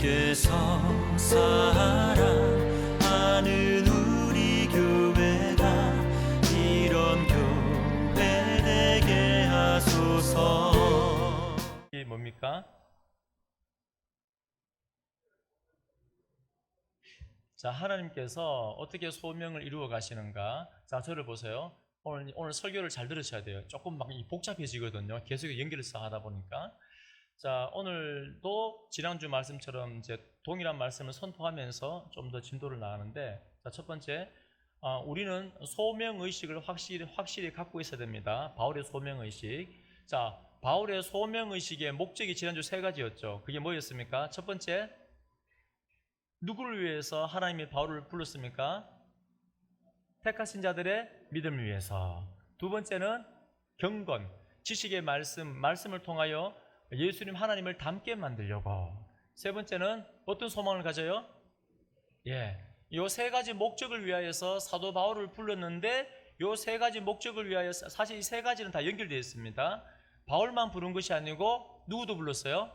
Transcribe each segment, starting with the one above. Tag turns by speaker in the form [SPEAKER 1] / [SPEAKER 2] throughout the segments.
[SPEAKER 1] 주께서 사랑하는 우리 교회가 이런 교회 되게 하소서.
[SPEAKER 2] 이게 뭡니까? 자, 하나님께서 어떻게 소명을 이루어 가시는가? 자, 저를 보세요. 오늘 설교를 잘 들으셔야 돼요. 조금 막 복잡해지거든요. 계속 연결해서 하다 보니까. 자, 오늘도 지난주 말씀처럼 이제 동일한 말씀을 선포하면서 좀 더 진도를 나가는데, 자, 첫 번째, 우리는 소명의식을 확실히 갖고 있어야 됩니다. 바울의 소명의식. 자, 바울의 소명의식의 목적이 지난주 세 가지였죠. 그게 뭐였습니까? 첫 번째, 누구를 위해서 하나님이 바울을 불렀습니까? 택하신 자들의 믿음을 위해서. 두 번째는 경건, 지식의 말씀을 통하여 예수님 하나님을 닮게 만들려고. 세 번째는 어떤 소망을 가져요? 이 세 가지 목적을 위하여서 사도 바울을 불렀는데, 이 세 가지 목적을 위하여서 사실 이 세 가지는 다 연결되어 있습니다. 바울만 부른 것이 아니고 누구도 불렀어요?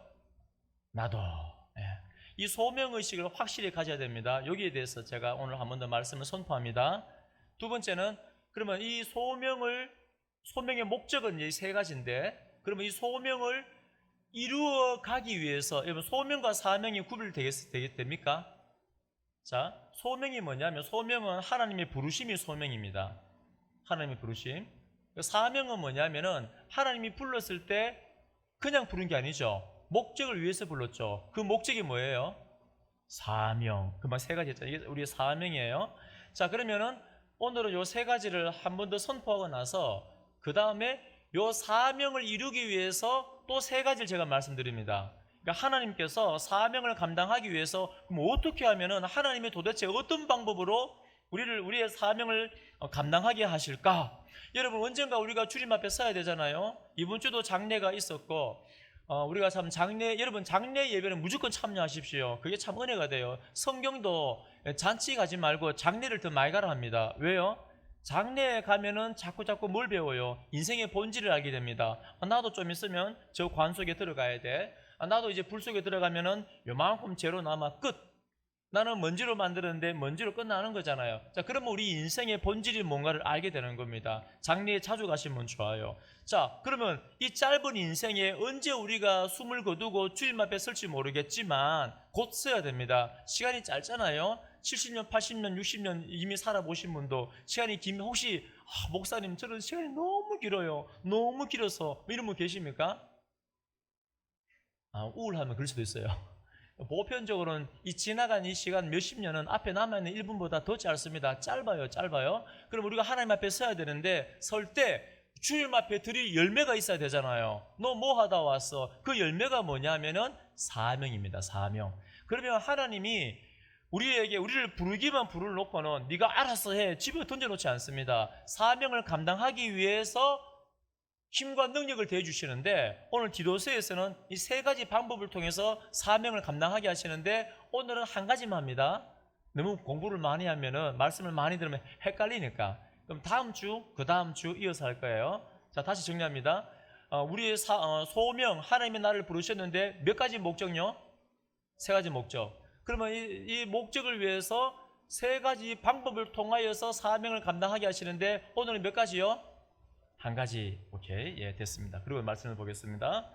[SPEAKER 2] 나도. 이 소명의식을 확실히 가져야 됩니다. 여기에 대해서 제가 오늘 한 번 더 말씀을 선포합니다. 두 번째는, 그러면 이 소명의 목적은 이 세 가지인데, 그러면 이 소명을 이루어 가기 위해서, 여러분, 소명과 사명이 구별됩니까? 자, 소명이 뭐냐면, 소명은 하나님의 부르심이 소명입니다. 하나님의 부르심. 사명은 뭐냐면은, 하나님이 불렀을 때 그냥 부른 게 아니죠. 목적을 위해서 불렀죠. 그 목적이 뭐예요? 사명. 그만 세 가지 했잖아요. 이게 우리의 사명이에요. 자, 그러면은 오늘은 요 세 가지를 한 번 더 선포하고 나서 그 다음에 요 사명을 이루기 위해서 또 세 가지를 제가 말씀드립니다. 그러니까 하나님께서 사명을 감당하기 위해서 그럼 어떻게 하면은 하나님이 도대체 어떤 방법으로 우리의 사명을 감당하게 하실까? 여러분, 언젠가 우리가 주님 앞에 서야 되잖아요. 이번 주도 장례가 있었고, 우리가 참 여러분, 장례 예배는 무조건 참여하십시오. 그게 참 은혜가 돼요. 성경도 잔치 가지 말고 장례를 더 많이 가라 합니다. 왜요? 장례에 가면은 자꾸 뭘 배워요? 인생의 본질을 알게 됩니다. 나도 좀 있으면 저 관 속에 들어가야 돼. 나도 이제 불 속에 들어가면은 요만큼 재로 남아 끝. 나는 먼지로 만들었는데 먼지로 끝나는 거잖아요. 자, 그러면 우리 인생의 본질이 뭔가를 알게 되는 겁니다. 장례에 자주 가시면 좋아요. 자, 그러면 이 짧은 인생에 언제 우리가 숨을 거두고 주님 앞에 설지 모르겠지만 곧 써야 됩니다. 시간이 짧잖아요. 70년, 80년, 60년 이미 살아보신 분도 시간이 길면 혹시 목사님 저런 시간이 너무 길어요. 너무 길어서 이런 분 계십니까? 우울하면 그럴 수도 있어요. 보편적으로는 이 지나간 이 시간 몇십 년은 앞에 남아있는 1분보다 더 짧습니다. 짧아요. 그럼 우리가 하나님 앞에 서야 되는데, 설 때 주님 앞에 드릴 열매가 있어야 되잖아요. 너 뭐 하다 왔어? 그 열매가 뭐냐면은 사명입니다. 사명. 그러면 하나님이 우리를 부르기만 부르놓고는 네가 알아서 해, 집에 던져놓지 않습니다. 사명을 감당하기 위해서 힘과 능력을 대해주시는데, 오늘 디도서에서는 이 세 가지 방법을 통해서 사명을 감당하게 하시는데, 오늘은 한 가지만 합니다. 너무 공부를 많이 하면은, 말씀을 많이 들으면 헷갈리니까. 그럼 다음 주, 그 다음 주 이어서 할 거예요. 자, 다시 정리합니다. 우리의 소명, 하나님의 나를 부르셨는데 몇 가지 목적요? 세 가지 목적. 그러면 이 목적을 위해서 세 가지 방법을 통하여서 사명을 감당하게 하시는데, 오늘은 몇 가지요? 한 가지. 오케이. 됐습니다. 그리고 말씀을 보겠습니다.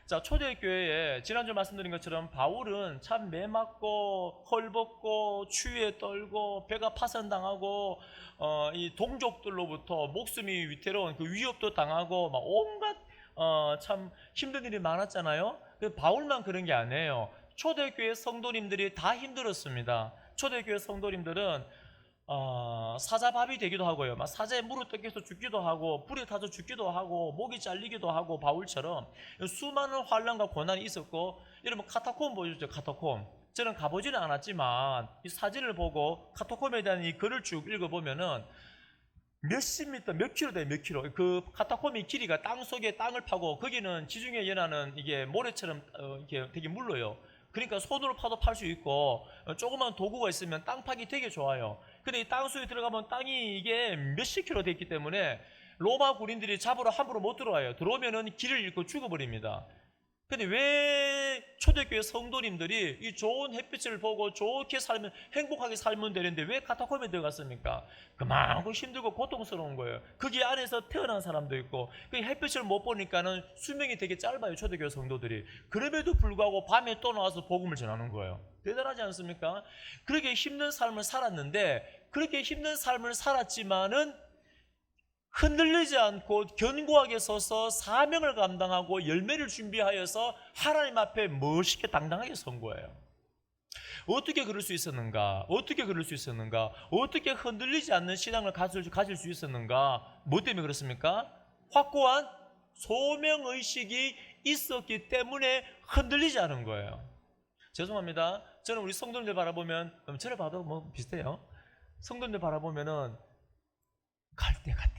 [SPEAKER 2] 자, 초대교회에 지난주 말씀드린 것처럼 바울은 참 매맞고 헐벗고 추위에 떨고 배가 파손당하고 이 동족들로부터 목숨이 위태로운 그 위협도 당하고 막 온갖 참 힘든 일이 많았잖아요. 바울만 그런 게 아니에요. 초대교회 성도님들이 다 힘들었습니다. 초대교회 성도님들은 사자밥이 되기도 하고요. 막 사자에 물을 뜯겨서 죽기도 하고, 불에 타서 죽기도 하고, 목이 잘리기도 하고, 바울처럼 수많은 환난과 고난이 있었고, 여러분 카타콤 보여주죠. 카타콤. 저는 가보지는 않았지만 이 사진을 보고 카타콤에 대한 이 글을 쭉 읽어보면은 몇십 미터, 몇 킬로 돼요. 몇 킬로. 그 카타콤의 길이가 땅 속에 땅을 파고, 거기는 지중해 연안은 이게 모래처럼 이렇게 되게 물러요. 그러니까 손으로 파도 팔 수 있고, 조그만 도구가 있으면 땅 파기 되게 좋아요. 근데 이 땅 속에 들어가면 땅이 이게 몇십 킬로 돼 있기 때문에 로마 군인들이 잡으러 함부로 못 들어와요. 들어오면은 길을 잃고 죽어버립니다. 근데 왜 초대교회 성도님들이 이 좋은 햇빛을 보고 좋게 살면, 행복하게 살면 되는데 왜 카타콤에 들어갔습니까? 그만큼 힘들고 고통스러운 거예요. 거기 안에서 태어난 사람도 있고, 그 햇빛을 못 보니까는 수명이 되게 짧아요, 초대교회 성도들이. 그럼에도 불구하고 밤에 또 나와서 복음을 전하는 거예요. 대단하지 않습니까? 그렇게 힘든 삶을 살았는데, 그렇게 힘든 삶을 살았지만은 흔들리지 않고 견고하게 서서 사명을 감당하고 열매를 준비하여서 하나님 앞에 멋있게 당당하게 선 거예요. 어떻게 그럴 수 있었는가? 어떻게 그럴 수 있었는가? 어떻게 흔들리지 않는 신앙을 가질 수 있었는가? 뭐 때문에 그렇습니까? 확고한 소명의식이 있었기 때문에 흔들리지 않은 거예요. 죄송합니다. 저는 우리 성도님들 바라보면, 저를 봐도 뭐 비슷해요. 성도님들 바라보면은 갈대 같아.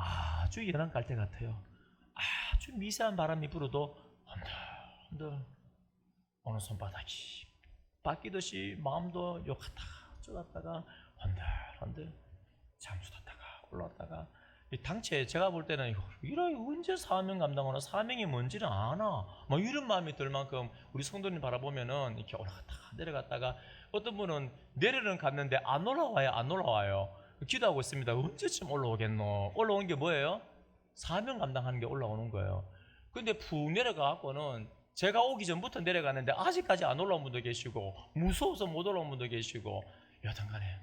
[SPEAKER 2] 아주 연한 갈대 같아요. 아주 미세한 바람이 불어도 흔들흔들 어느 손바닥이 바뀌듯이 마음도 요 갔다가 저 갔다가 흔들흔들 잠수 탔다가 올라왔다가, 이 당체 제가 볼 때는 이런 언제 사명 감당하나, 사명이 뭔지는 아나, 막 이런 마음이 들 만큼 우리 성도님 바라보면은 이렇게 올라갔다가 내려갔다가, 어떤 분은 내려는 갔는데 안 올라와요. 안 올라와요. 기도하고 있습니다. 언제쯤 올라오겠노? 올라온 게 뭐예요? 사명 감당하는 게 올라오는 거예요. 근데 푹 내려가갖고는 제가 오기 전부터 내려가는데 아직까지 안 올라온 분도 계시고, 무서워서 못 올라온 분도 계시고, 여튼간에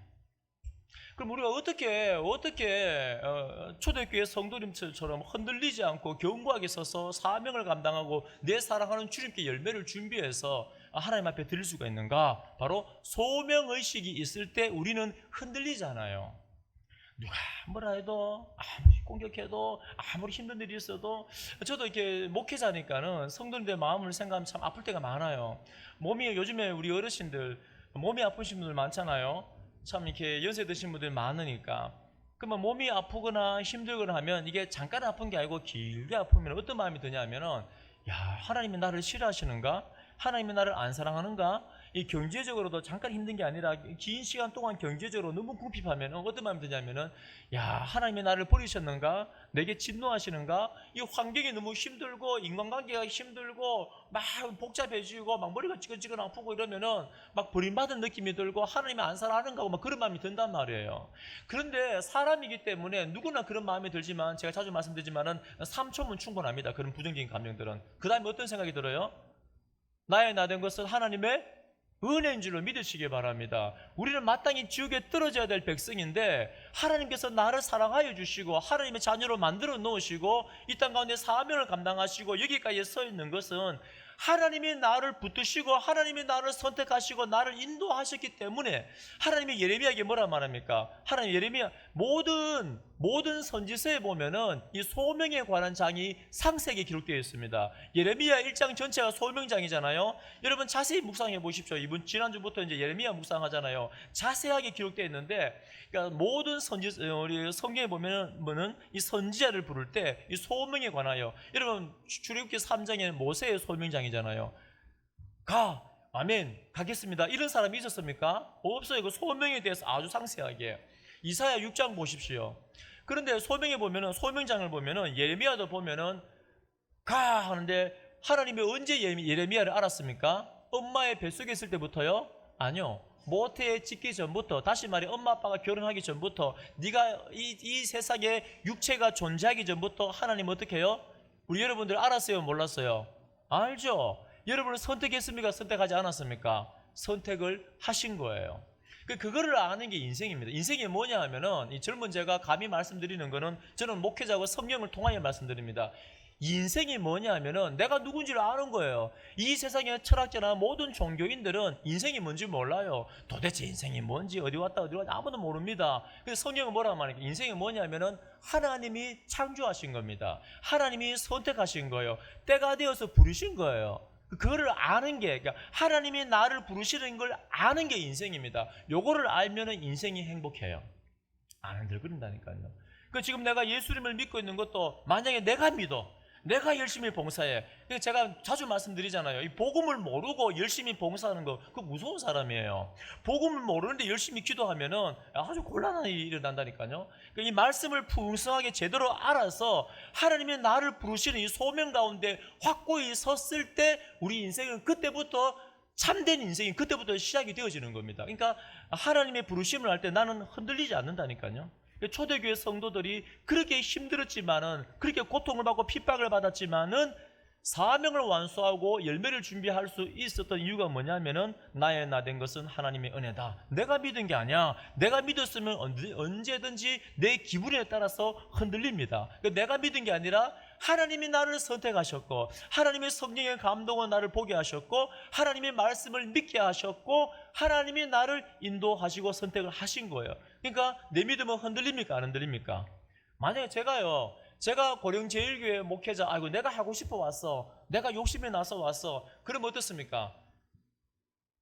[SPEAKER 2] 그럼 우리가 어떻게 초대교회 성도님들처럼 흔들리지 않고 견고하게 서서 사명을 감당하고 내 사랑하는 주님께 열매를 준비해서 하나님 앞에 드릴 수가 있는가? 바로 소명의식이 있을 때 우리는 흔들리지 않아요. 누가 뭐라 해도, 아무리 공격해도, 아무리 힘든 일이 있어도, 저도 이렇게 목회자니까는 성도님들 마음을 생각하면 참 아플 때가 많아요. 요즘에 우리 어르신들 몸이 아프신 분들 많잖아요. 참 이렇게 연세 드신 분들 많으니까. 그러면 몸이 아프거나 힘들거나 하면 이게 잠깐 아픈 게 아니고 길게 아프면 어떤 마음이 드냐면은, 야, 하나님이 나를 싫어하시는가? 하나님이 나를 안 사랑하는가? 이 경제적으로도 잠깐 힘든 게 아니라 긴 시간 동안 경제적으로 너무 궁핍하면 어떤 마음이 드냐면은, 야, 하나님이 나를 버리셨는가? 내게 진노하시는가? 이 환경이 너무 힘들고 인간관계가 힘들고 막 복잡해지고 막 머리가 찌근찌근 아프고 이러면은 막 버림받은 느낌이 들고 하나님이 안 사랑하는가 하고 막 그런 마음이 든단 말이에요. 그런데 사람이기 때문에 누구나 그런 마음이 들지만, 제가 자주 말씀드리지만은 3초면 충분합니다. 그런 부정적인 감정들은. 그 다음에 어떤 생각이 들어요? 나의 나 된 것은 하나님의 은혜인 줄로 믿으시기 바랍니다. 우리는 마땅히 지옥에 떨어져야 될 백성인데 하나님께서 나를 사랑하여 주시고 하나님의 자녀로 만들어 놓으시고 이 땅 가운데 사명을 감당하시고 여기까지 서 있는 것은 하나님이 나를 붙드시고 하나님이 나를 선택하시고 나를 인도하셨기 때문에. 하나님이 예레미야에게 뭐라 말합니까? 하나님 예레미야 모든 선지서에 보면은 이 소명에 관한 장이 상세하게 기록되어 있습니다. 예레미야 1장 전체가 소명장이잖아요. 여러분 자세히 묵상해 보십시오. 지난주부터 이제 예레미야 묵상하잖아요. 자세하게 기록되어 있는데, 그러니까 모든 우리 성경에 보면은 이 선지자를 부를 때 이 소명에 관하여, 여러분 출애굽기 3장에는 모세의 소명장이잖아요. 아멘, 가겠습니다. 이런 사람이 있었습니까? 없어요. 그 소명에 대해서 아주 상세하게. 이사야 6장 보십시오. 그런데 소명에 보면은, 소명장을 보면은 예레미야도 보면은 하는데 하나님이 언제 예레미야를 알았습니까? 엄마의 뱃속에 있을 때부터요? 아니요. 모태에 짓기 전부터, 다시 말해 엄마 아빠가 결혼하기 전부터, 네가 이 세상에 육체가 존재하기 전부터 하나님 어떻게 해요? 우리 여러분들 알았어요? 몰랐어요? 알죠? 여러분을 선택했습니까? 선택하지 않았습니까? 선택을 하신 거예요. 그거를 아는 게 인생입니다. 인생이 뭐냐 하면은, 이 젊은 제가 감히 말씀드리는 거는, 저는 목회자고 성경을 통하여 말씀드립니다. 인생이 뭐냐 하면은 내가 누군지를 아는 거예요. 이 세상의 철학자나 모든 종교인들은 인생이 뭔지 몰라요. 도대체 인생이 뭔지, 어디 왔다 어디 갔다 아무도 모릅니다. 그래서 성경은 뭐라고 말합니까? 인생이 뭐냐 하면은 하나님이 창조하신 겁니다. 하나님이 선택하신 거예요. 때가 되어서 부르신 거예요. 그거를 아는 게, 그러니까 하나님이 나를 부르시는 걸 아는 게 인생입니다. 요거를 알면은 인생이 행복해요. 안 흔들거린다니까요. 지금 내가 예수님을 믿고 있는 것도, 만약에 내가 믿어, 내가 열심히 봉사해. 제가 자주 말씀드리잖아요. 이 복음을 모르고 열심히 봉사하는 거, 그거 무서운 사람이에요. 복음을 모르는데 열심히 기도하면은 아주 곤란한 일이 일어난다니까요. 이 말씀을 풍성하게 제대로 알아서 하나님이 나를 부르시는 이 소명 가운데 확고히 섰을 때 우리 인생은 그때부터 참된 인생이 그때부터 시작이 되어지는 겁니다. 그러니까 하나님의 부르심을 할 때 나는 흔들리지 않는다니까요. 초대교회 성도들이 그렇게 힘들었지만은, 그렇게 고통을 받고 핍박을 받았지만은 사명을 완수하고 열매를 준비할 수 있었던 이유가 뭐냐면은 나의 나 된 것은 하나님의 은혜다. 내가 믿은 게 아니야. 내가 믿었으면 언제든지 내 기분에 따라서 흔들립니다. 내가 믿은 게 아니라 하나님이 나를 선택하셨고, 하나님의 성령의 감동은 나를 보게 하셨고, 하나님의 말씀을 믿게 하셨고, 하나님이 나를 인도하시고 선택을 하신 거예요. 그러니까 내 믿음은 흔들립니까? 안 흔들립니까? 만약에 제가 고령제일교회 목회자, 아이고 내가 하고 싶어 왔어, 내가 욕심이 나서 왔어, 그러면 어떻습니까?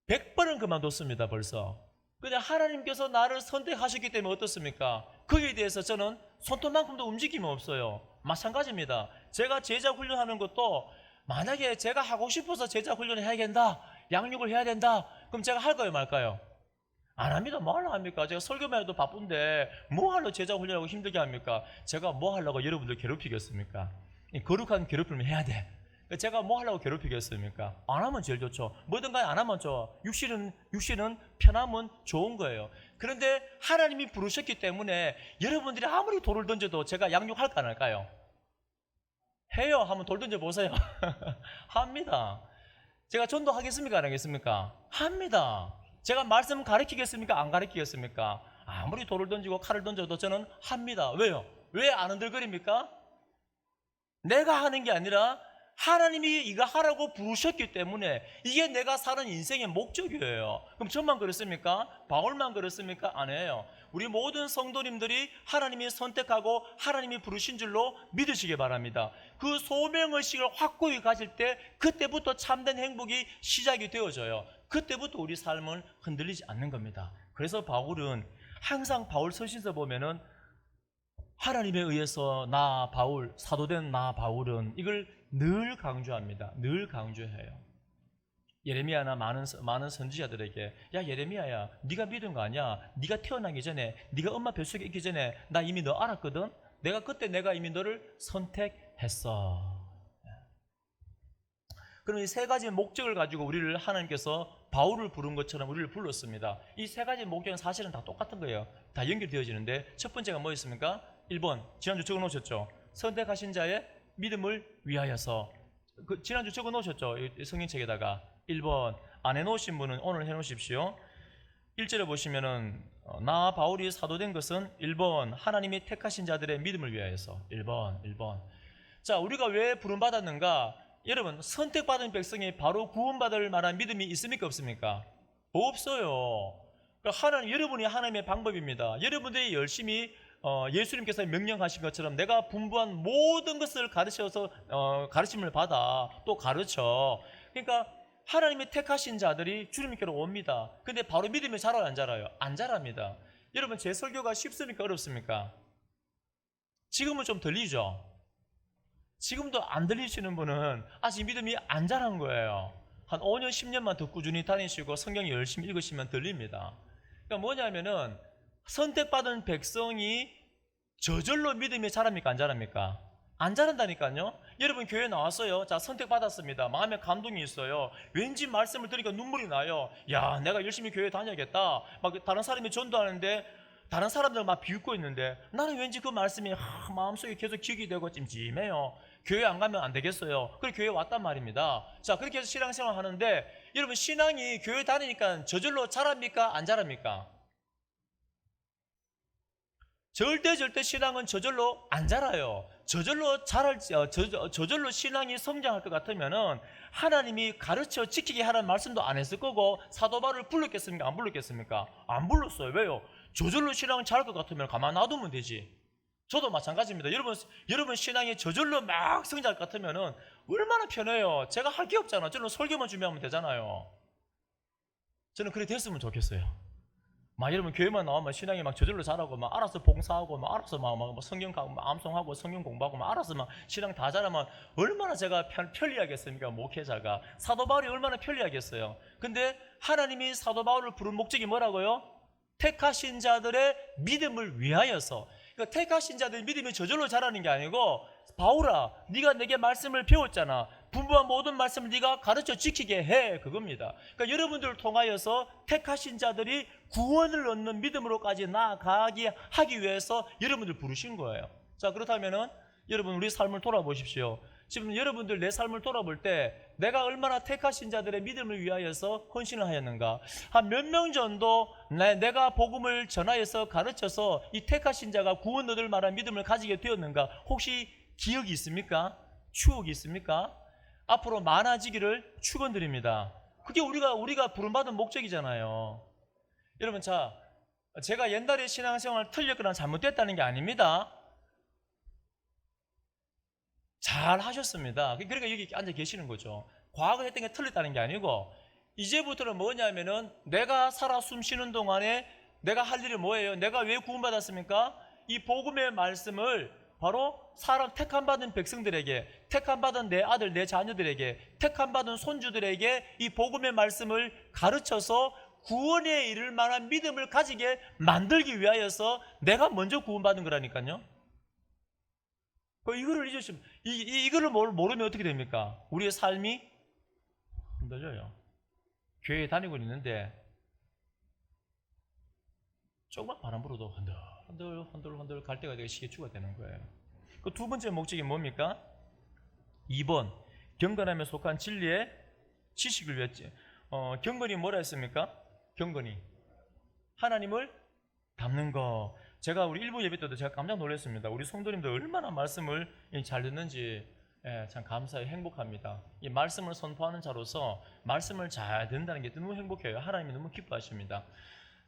[SPEAKER 2] 100번은 그만뒀습니다. 벌써. 그냥 하나님께서 나를 선택하셨기 때문에 어떻습니까? 거기에 대해서 저는 손톱만큼도 움직임이 없어요. 마찬가지입니다. 제가 제자 훈련하는 것도 만약에 제가 하고 싶어서 제자 훈련을 해야 된다, 양육을 해야 된다, 그럼 제가 할까요 말까요? 안 합니다. 뭐 하려고 합니까? 제가 설교만 해도 바쁜데 뭐 하려고 제자 훈련하고 힘들게 합니까? 제가 뭐 하려고 여러분들 괴롭히겠습니까? 거룩한 괴롭힘을 해야 돼. 제가 뭐 하려고 괴롭히겠습니까? 안 하면 제일 좋죠. 뭐든 간에 안 하면 좋아. 육신은 편하면 좋은 거예요. 그런데 하나님이 부르셨기 때문에 여러분들이 아무리 돌을 던져도 제가 양육할까 안 할까요? 해요. 한번 돌 던져보세요. 합니다. 제가 전도하겠습니까? 안 하겠습니까? 합니다. 제가 말씀 가르치겠습니까? 안 가르치겠습니까? 아무리 돌을 던지고 칼을 던져도 저는 합니다. 왜요? 왜 안 흔들거립니까? 내가 하는 게 아니라 하나님이 이거 하라고 부르셨기 때문에 이게 내가 사는 인생의 목적이에요. 그럼 저만 그렇습니까? 바울만 그렇습니까? 아니에요. 우리 모든 성도님들이 하나님이 선택하고 하나님이 부르신 줄로 믿으시기 바랍니다. 그 소명의식을 확고히 가질 때 그때부터 참된 행복이 시작이 되어져요. 그때부터 우리 삶은 흔들리지 않는 겁니다. 그래서 바울은 항상 바울 서신서 보면은 하나님에 의해서 나 바울, 사도된 나 바울은 이걸 늘 강조합니다. 늘 강조해요. 예레미야나 많은 선지자들에게, 야 예레미야야, 네가 믿은 거 아니야? 네가 태어나기 전에, 네가 엄마 뱃속에 있기 전에 나 이미 너 알았거든. 내가 이미 너를 선택했어. 그럼 이 세 가지 목적을 가지고 우리를 하나님께서 바울을 부른 것처럼 우리를 불렀습니다. 이 세 가지 목적은 사실은 다 똑같은 거예요. 다 연결되어지는데 첫 번째가 뭐였습니까? 1번, 지난주 적어놓으셨죠? 선택하신 자의 믿음을 위하여서. 지난주 적어놓으셨죠? 성경책에다가. 1번, 안 해놓으신 분은 오늘 해놓으십시오. 1절에 보시면은 나 바울이 사도된 것은 1번, 하나님이 택하신 자들의 믿음을 위하여서. 1번. 자, 우리가 왜 부름받았는가? 여러분, 선택받은 백성이 바로 구원받을 만한 믿음이 있습니까? 없습니까? 없어요. 여러분이 하나님의 방법입니다. 여러분들이 열심히 예수님께서 명령하신 것처럼 내가 분부한 모든 것을 가르침을 받아 또 가르쳐. 그러니까 하나님이 택하신 자들이 주님께로 옵니다. 근데 바로 믿음이 자라요, 안 자라요? 안 자랍니다. 여러분, 제 설교가 쉽습니까? 어렵습니까? 지금은 좀 들리죠? 지금도 안 들리시는 분은 아직 믿음이 안 자란 거예요. 한 5년, 10년만 더 꾸준히 다니시고 성경 열심히 읽으시면 들립니다. 그러니까 뭐냐면은 선택받은 백성이 저절로 믿음이 자랍니까? 안 자랍니까? 안 자란다니까요. 여러분, 교회 나왔어요. 자, 선택받았습니다. 마음에 감동이 있어요. 왠지 말씀을 들으니까 눈물이 나요. 야, 내가 열심히 교회 다녀야겠다. 막 다른 사람이 전도하는데 다른 사람들 막 비웃고 있는데 나는 왠지 그 말씀이 마음속에 계속 기억이 되고 찜찜해요. 교회 안 가면 안 되겠어요. 그래서 교회 왔단 말입니다. 자, 그렇게 해서 신앙생활 하는데 여러분, 신앙이 교회 다니니까 저절로 자랍니까? 안 자랍니까? 절대 신앙은 저절로 안 자라요. 저절로 신앙이 성장할 것 같으면은 하나님이 가르쳐 지키게 하라는 말씀도 안 했을 거고 사도 바울을 불렀겠습니까? 안 불렀겠습니까? 안 불렀어요. 왜요? 저절로 신앙을 잘할 것 같으면 가만 놔두면 되지. 저도 마찬가지입니다. 여러분 신앙이 저절로 막 성장할 것 같으면은 얼마나 편해요. 제가 할 게 없잖아. 저는 설교만 준비하면 되잖아요. 저는 그렇게 됐으면 좋겠어요. 막 여러분 교회만 나오면 신앙이 막 저절로 자라고 막 알아서 봉사하고 막 알아서 막 성경 암송하고 성경 공부하고 막 알아서 막 신앙 다 자라면 얼마나 제가 편리하겠습니까? 목회자가. 사도 바울이 얼마나 편리하겠어요. 근데 하나님이 사도 바울을 부른 목적이 뭐라고요? 택하신 자들의 믿음을 위하여서. 그러니까 택하신 자들의 믿음이 저절로 자라는 게 아니고, 바울아 네가 내게 말씀을 배웠잖아. 분부한 모든 말씀을 네가 가르쳐 지키게 해. 그겁니다. 그러니까 여러분들을 통하여서 택하신 자들이 구원을 얻는 믿음으로까지 나아가게 하기 위해서 여러분들 부르신 거예요. 자, 그렇다면은 여러분 우리 삶을 돌아보십시오. 지금 여러분들 내 삶을 돌아볼 때 내가 얼마나 택하신 자들의 믿음을 위하여서 헌신을 하였는가. 한 몇 명 정도 내가 복음을 전하여서 가르쳐서 이 택하신 자가 구원 얻을 만한 믿음을 가지게 되었는가. 혹시 기억이 있습니까? 추억이 있습니까? 앞으로 많아지기를 축원드립니다. 그게 우리가 부름받은 목적이잖아요. 여러분, 자, 제가 옛날에 신앙생활 틀렸거나 잘못됐다는 게 아닙니다. 잘 하셨습니다. 그러니까 여기 앉아 계시는 거죠. 과거에 했던 게 틀렸다는 게 아니고, 이제부터는 뭐냐면은 내가 살아 숨 쉬는 동안에 내가 할 일이 뭐예요? 내가 왜 구원받았습니까? 이 복음의 말씀을 바로 사람 택함받은 백성들에게, 택함받은 내 아들 내 자녀들에게, 택함받은 손주들에게 이 복음의 말씀을 가르쳐서 구원에 이를 만한 믿음을 가지게 만들기 위하여서 내가 먼저 구원받은 거라니까요. 이거를 잊으시면, 이거를 모르면 어떻게 됩니까? 우리의 삶이 흔들려요. 교회에 다니고 있는데 조금만 바람 불어도 흔들 갈 때가 되게 시계추가 되는 거예요. 그 두 번째 목적이 뭡니까? 2번, 경건함에 속한 진리의 지식을 위했지. 경건이 뭐라 했습니까? 경건이 하나님을 닮는 거. 제가 우리 일부 예배 때도 제가 깜짝 놀랐습니다. 우리 성도님들 얼마나 말씀을 잘 듣는지 참 감사해 행복합니다. 이 말씀을 선포하는 자로서 말씀을 잘 듣는다는 게 너무 행복해요. 하나님이 너무 기뻐하십니다.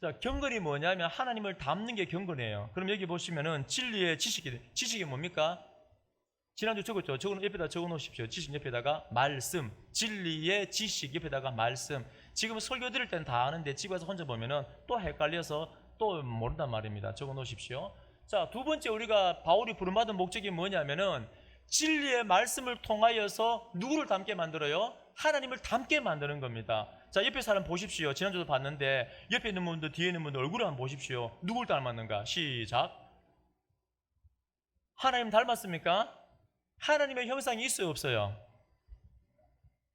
[SPEAKER 2] 자, 경건이 뭐냐면 하나님을 닮는 게 경건이에요. 그럼 여기 보시면은 진리의 지식이 뭡니까? 지난주 적었죠. 옆에다 적어 놓으십시오. 지식 옆에다가 말씀, 진리의 지식 옆에다가 말씀. 지금 설교 드릴 때는 다 아는데 집에 가서 혼자 보면은 또 헷갈려서 또 모른단 말입니다. 적어 놓으십시오. 자, 두 번째 우리가 바울이 부름받은 목적이 뭐냐면은 진리의 말씀을 통하여서 누구를 닮게 만들어요? 하나님을 닮게 만드는 겁니다. 자, 옆에 사람 보십시오. 지난주도 봤는데 옆에 있는 분들, 뒤에 있는 분들 얼굴을 한번 보십시오. 누굴 닮았는가? 시작. 하나님 닮았습니까? 하나님의 형상이 있어요, 없어요?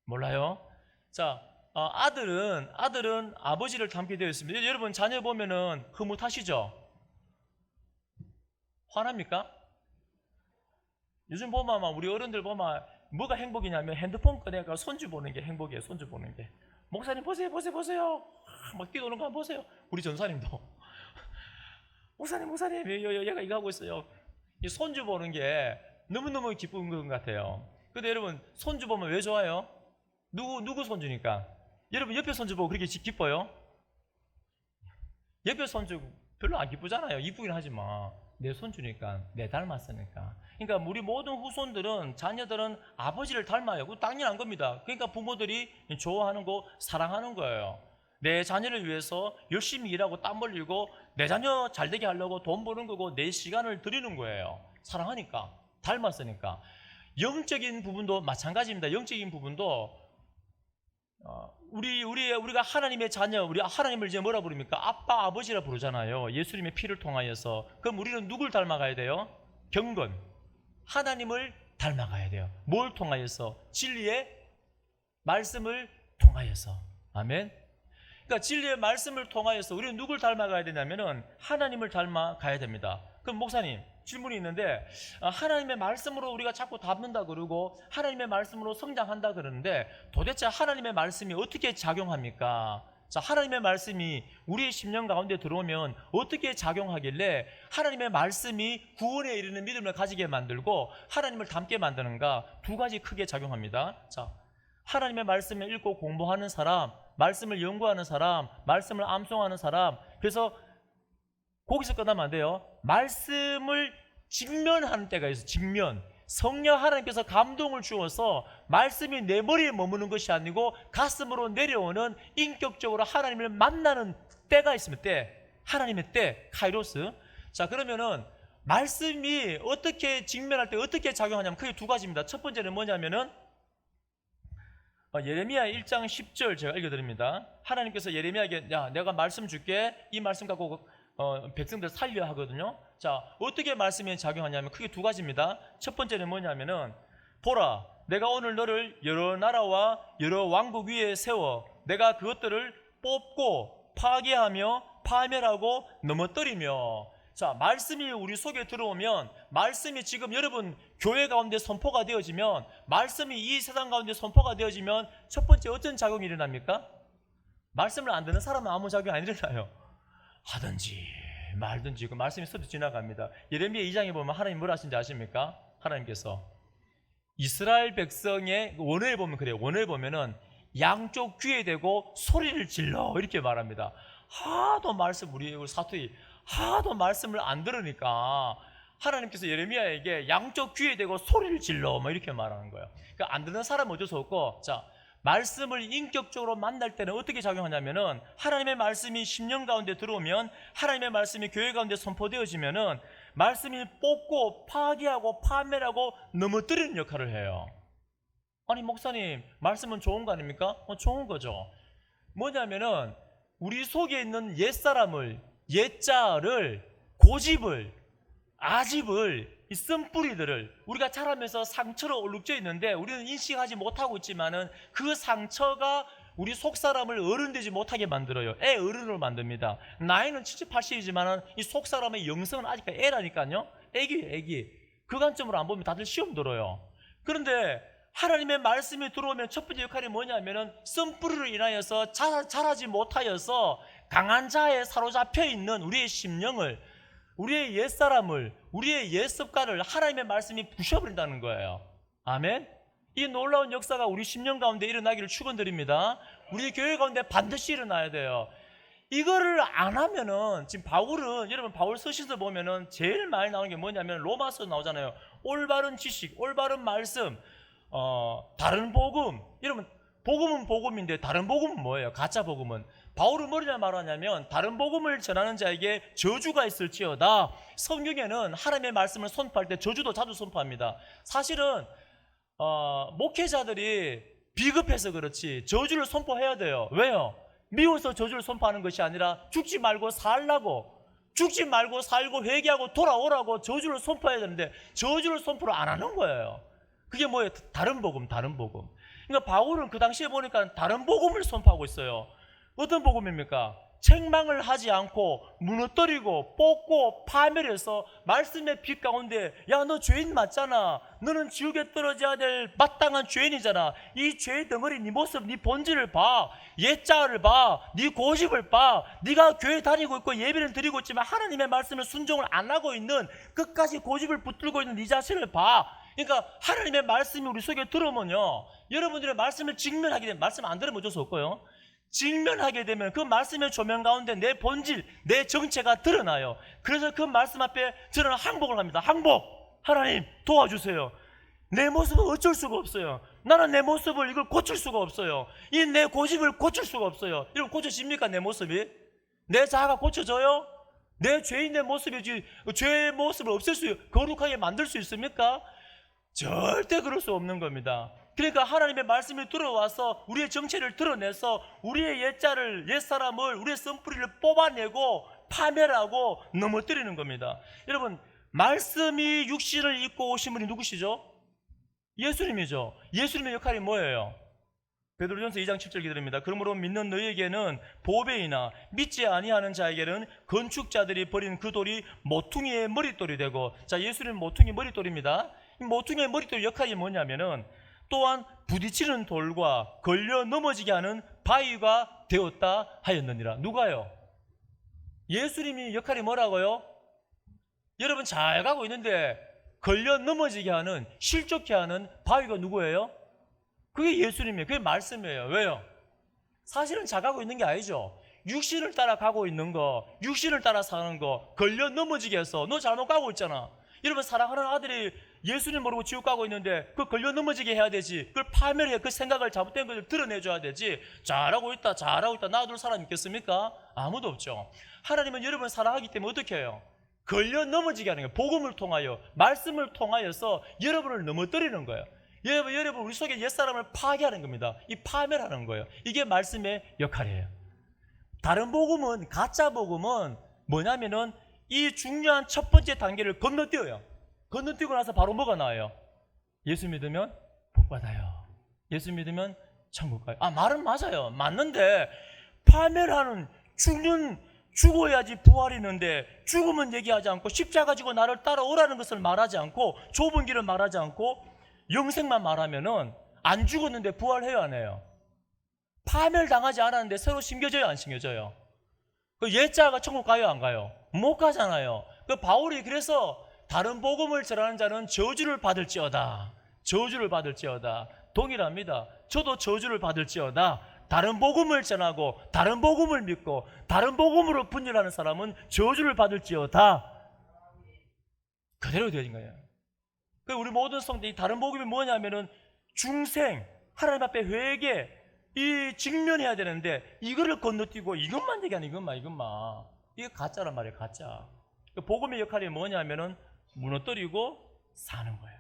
[SPEAKER 2] 몰라요? 자, 아들은 아버지를 닮게 되어 있습니다. 여러분 자녀 보면은 흐뭇하시죠? 화납니까? 요즘 보면 우리 어른들 보면 뭐가 행복이냐면 핸드폰 꺼내가 손주 보는 게 행복이에요. 손주 보는 게. 목사님 보세요. 막 뛰어오는 거 한번 보세요. 우리 전사님도 목사님 얘가 이거 하고 있어요. 이 손주 보는 게 너무너무 기쁜 것 같아요. 근데 여러분 손주 보면 왜 좋아요? 누구 손주니까? 여러분 옆에 손주 보고 그렇게 기뻐요? 옆에 손주 별로 안 기쁘잖아요. 이쁘긴 하지만 내 손주니까, 내 닮았으니까. 그러니까 우리 모든 후손들은, 자녀들은 아버지를 닮아요. 그거 당연한 겁니다. 그러니까 부모들이 좋아하는 거, 사랑하는 거예요. 내 자녀를 위해서 열심히 일하고 땀 흘리고 내 자녀 잘 되게 하려고 돈 버는 거고 내 시간을 드리는 거예요. 사랑하니까, 닮았으니까. 영적인 부분도 마찬가지입니다. 영적인 부분도 우리가 하나님의 자녀, 우리 하나님을 이제 뭐라 부릅니까? 아빠, 아버지라 부르잖아요. 예수님의 피를 통하여서. 그럼 우리는 누굴 닮아가야 돼요? 경건. 하나님을 닮아가야 돼요. 뭘 통하여서? 진리의 말씀을 통하여서. 아멘. 그러니까 진리의 말씀을 통하여서 우리는 누굴 닮아가야 되냐면은 하나님을 닮아가야 됩니다. 그럼 목사님, 질문이 있는데, 하나님의 말씀으로 우리가 자꾸 닮는다 그러고 하나님의 말씀으로 성장한다 그러는데 도대체 하나님의 말씀이 어떻게 작용합니까? 자, 하나님의 말씀이 우리의 심령 가운데 들어오면 어떻게 작용하길래 하나님의 말씀이 구원에 이르는 믿음을 가지게 만들고 하나님을 닮게 만드는가? 두 가지 크게 작용합니다. 자, 하나님의 말씀을 읽고 공부하는 사람, 말씀을 연구하는 사람, 말씀을 암송하는 사람. 그래서 거기서 끝나면 안 돼요. 말씀을 직면하는 때가 있어요. 직면. 성령 하나님께서 감동을 주어서 말씀이 내 머리에 머무는 것이 아니고 가슴으로 내려오는 인격적으로 하나님을 만나는 때가 있습니다. 때. 하나님의 때, 카이로스. 자, 그러면은 말씀이 어떻게 직면할 때 어떻게 작용하냐면 크게 두 가지입니다. 첫 번째는 뭐냐면은 예레미야 1장 10절 제가 읽어드립니다. 하나님께서 예레미야에게 야, 내가 말씀 줄게. 이 말씀 갖고 백성들 살려 하거든요. 자, 어떻게 말씀이 작용하냐면 크게 두 가지입니다. 첫 번째는 뭐냐면은 보라, 내가 오늘 너를 여러 나라와 여러 왕국 위에 세워 내가 그것들을 뽑고 파괴하며 파멸하고 넘어뜨리며. 자, 말씀이 우리 속에 들어오면, 말씀이 지금 여러분 교회 가운데 선포가 되어지면, 말씀이 이 세상 가운데 선포가 되어지면 첫 번째 어떤 작용이 일어납니까? 말씀을 안 듣는 사람은 아무 작용이 안 일어나요. 하든지 말든지 그 말씀이 스쳐 지나갑니다. 예레미야 2장에 보면 하나님 뭐라 하신지 아십니까? 하나님께서 이스라엘 백성의 원어에 보면 그래요. 원어에 보면은 양쪽 귀에 대고 소리를 질러 이렇게 말합니다. 하도 말씀, 우리 사투리 하도 말씀을 안 들으니까 하나님께서 예레미야에게 양쪽 귀에 대고 소리를 질러 뭐 이렇게 말하는 거예요. 그러니까 안 듣는 사람은 어쩔 수 없고, 자, 말씀을 인격적으로 만날 때는 어떻게 작용하냐면은 하나님의 말씀이 심령 가운데 들어오면, 하나님의 말씀이 교회 가운데 선포되어지면은 말씀이 뽑고 파괴하고 파멸하고 넘어뜨리는 역할을 해요. 아니 목사님, 말씀은 좋은 거 아닙니까? 좋은 거죠. 뭐냐면은 우리 속에 있는 옛사람을, 옛자를, 고집을, 아집을, 이 쓴뿌리들을 우리가 자라면서 상처로 얼룩져 있는데 우리는 인식하지 못하고 있지만은 그 상처가 우리 속사람을 어른되지 못하게 만들어요. 애 어른으로 만듭니다. 나이는 70, 80이지만은 이 속사람의 영성은 아직까지 애라니까요. 애기예요, 애기. 그 관점으로 안 보면 다들 시험 들어요. 그런데 하나님의 말씀이 들어오면 첫 번째 역할이 뭐냐면은 쓴뿌리로 인하여서 자라지 못하여서 강한 자에 사로잡혀 있는 우리의 심령을, 우리의 옛사람을, 우리의 옛습관을 하나님의 말씀이 부셔버린다는 거예요. 아멘. 이 놀라운 역사가 우리 심령 가운데 일어나기를 축원드립니다. 우리 교회 가운데 반드시 일어나야 돼요. 이거를 안 하면은, 지금 바울은, 여러분 바울 서신서 보면은 제일 많이 나오는 게 뭐냐면 로마서 나오잖아요. 올바른 지식, 올바른 말씀, 다른 복음. 여러분 복음은 복음인데 다른 복음은 뭐예요? 가짜 복음은. 바울은 뭐냐 말하냐면 다른 복음을 전하는 자에게 저주가 있을지어다. 성경에는 하나님의 말씀을 선포할 때 저주도 자주 선포합니다. 사실은 목회자들이 비급해서 그렇지 저주를 선포해야 돼요. 왜요? 미워서 저주를 선포하는 것이 아니라 죽지 말고 살라고, 죽지 말고 살고 회개하고 돌아오라고 저주를 선포해야 되는데 저주를 선포를 안 하는 거예요. 그게 뭐예요? 다른 복음, 다른 복음. 그러니까 바울은 그 당시에 보니까 다른 복음을 선포하고 있어요. 어떤 복음입니까? 책망을 하지 않고 무너뜨리고 뽑고 파멸해서 말씀의 빛 가운데, 야, 너 죄인 맞잖아. 너는 지옥에 떨어져야 될 마땅한 죄인이잖아. 이 죄의 덩어리, 네 모습, 네 본질을 봐. 옛자를 봐. 네 고집을 봐. 네가 교회 다니고 있고 예배를 드리고 있지만 하나님의 말씀을 순종을 안 하고 있는, 끝까지 고집을 붙들고 있는 네 자신을 봐. 그러니까 하나님의 말씀이 우리 속에 들어오면요, 여러분들의 말씀을 직면하게 되면, 말씀 안 들으면 어쩔 수 없고요, 직면하게 되면 그 말씀의 조명 가운데 내 본질, 내 정체가 드러나요. 그래서 그 말씀 앞에 저는 항복을 합니다. 항복! 하나님 도와주세요. 내 모습은 어쩔 수가 없어요. 나는 내 모습을 이걸 고칠 수가 없어요. 이 내 고집을 고칠 수가 없어요. 이러면 고쳐집니까? 내 모습이? 내 자아가 고쳐져요? 내 죄인의 모습이지 죄의 모습을 없앨 수, 거룩하게 만들 수 있습니까? 절대 그럴 수 없는 겁니다. 그러니까 하나님의 말씀이 들어와서 우리의 정체를 드러내서 우리의 옛자를, 옛사람을, 우리의 쓴뿌리를 뽑아내고 파멸하고 넘어뜨리는 겁니다. 여러분, 말씀이 육신을 입고 오신 분이 누구시죠? 예수님이죠. 예수님의 역할이 뭐예요? 베드로전서 2장 7절 기도입니다. 그러므로 믿는 너희에게는 보배이나 믿지 아니하는 자에게는 건축자들이 버린 그 돌이 모퉁이의 머릿돌이 되고, 자, 예수님은 모퉁이 머릿돌입니다. 이 모퉁이의 머릿돌 역할이 뭐냐면은 또한 부딪히는 돌과 걸려 넘어지게 하는 바위가 되었다 하였느니라. 누가요? 예수님이 역할이 뭐라고요? 여러분 잘 가고 있는데 걸려 넘어지게 하는, 실족해 하는 바위가 누구예요? 그게 예수님이에요. 그게 말씀이에요. 왜요? 사실은 잘 가고 있는 게 아니죠. 육신을 따라 가고 있는 거, 육신을 따라 사는 거 걸려 넘어지게 해서 너 잘못 가고 있잖아. 여러분 사랑하는 아들이 예수님 모르고 지옥 가고 있는데 그 걸려 넘어지게 해야 되지. 그걸 파멸해. 그 생각을 잘못된 것을 드러내줘야 되지. 잘하고 있다 놔둘 사람 있겠습니까? 아무도 없죠. 하나님은 여러분을 사랑하기 때문에 어떻게 해요? 걸려 넘어지게 하는 거예요. 복음을 통하여, 말씀을 통하여서 여러분을 넘어뜨리는 거예요. 여러분 우리 속에 옛사람을 파괴하는 겁니다. 이 파멸하는 거예요. 이게 말씀의 역할이에요. 다른 복음은, 가짜 복음은 뭐냐면은 이 중요한 첫 번째 단계를 건너뛰어요. 건너뛰고 나서 바로 뭐가 나와요? 예수 믿으면 복 받아요. 예수 믿으면 천국 가요. 말은 맞아요. 맞는데 파멸하는, 죽어야지 부활이 있는데 죽으면 얘기하지 않고 십자가 지고 나를 따라오라는 것을 말하지 않고 좁은 길을 말하지 않고 영생만 말하면은 안 죽었는데 부활해요, 안 해요? 파멸당하지 않았는데 새로 심겨져요, 안 심겨져요? 그 옛자가 천국 가요, 안 가요? 못 가잖아요. 그 바울이 그래서 다른 복음을 전하는 자는 저주를 받을지어다. 저주를 받을지어다. 동일합니다. 저도 저주를 받을지어다. 다른 복음을 전하고 다른 복음을 믿고 다른 복음으로 분열하는 사람은 저주를 받을지어다. 그대로 되어진 거예요. 우리 모든 성도들이 다른 복음이 뭐냐면은 중생, 하나님 앞에 회개, 이 직면해야 되는데 이거를 건너뛰고 이것만 얘기하는 이것만 이게 가짜란 말이에요. 가짜. 복음의 역할이 뭐냐면은 무너뜨리고 사는 거예요.